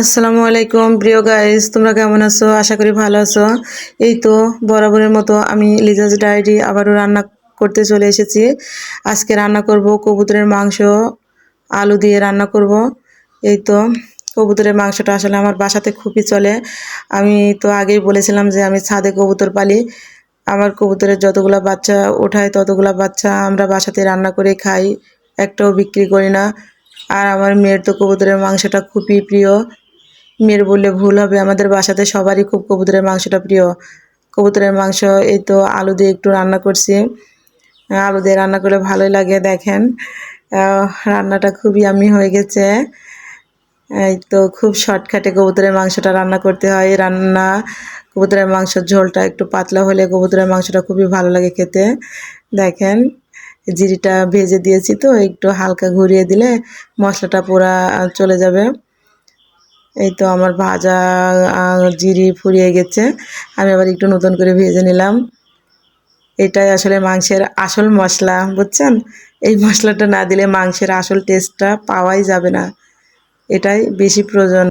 আসসালামু আলাইকুম প্রিয় গাইস, তোমরা কেমন আছো? আশা করি ভালো আছো। এই তো বরাবরের মতো আমি লিজাজ ডায়েরি আবারও রান্না করতে চলে এসেছি। আজকে রান্না করব কবুতরের মাংস, আলু দিয়ে রান্না করব। এই তো কবুতরের মাংসটা আসলে আমার বাসাতে খুবই চলে। আমি তো আগেই বলেছিলাম যে আমি ছাদে কবুতর পালি। আমার কবুতরের যতগুলা বাচ্চা ওঠায় ততগুলা বাচ্চা আমরা বাসাতে রান্না করে খাই, একটাও বিক্রি করি না। আর আমার মেয়ের তো কবুতরের মাংসটা খুবই প্রিয়। মেয়ের বললে ভুল হবে, আমাদের বাসাতে সবারই খুব কবুতরের মাংসটা প্রিয়। কবুতরের মাংস এই তো আলু দিয়ে একটু রান্না করছি। আলু দিয়ে রান্না করলে ভালোই লাগে। দেখেন রান্নাটা খুবই ইয়াম্মি হয়ে গেছে। এই তো খুব শর্টকাটে কবুতরের মাংসটা রান্না করতে হয়। কবুতরের মাংসের ঝোলটা একটু পাতলা হলে কবুতরের মাংসটা খুবই ভালো লাগে খেতে। দেখেন জিরিটা ভেজে দিয়েছি, তো একটু হালকা ঘুরিয়ে দিলে মশলাটা পুরা চলে যাবে। এই তো আমার ভাজা জিরি ফুরিয়ে গেছে, আমি আবার একটু নতুন করে ভেজে নিলাম। এটাই আসলে মাংসের আসল মশলা, বুঝছেন? এই মশলাটা না দিলে মাংসের আসল টেস্টটা পাওয়াই যাবে না, এটাই বেশি প্রয়োজন।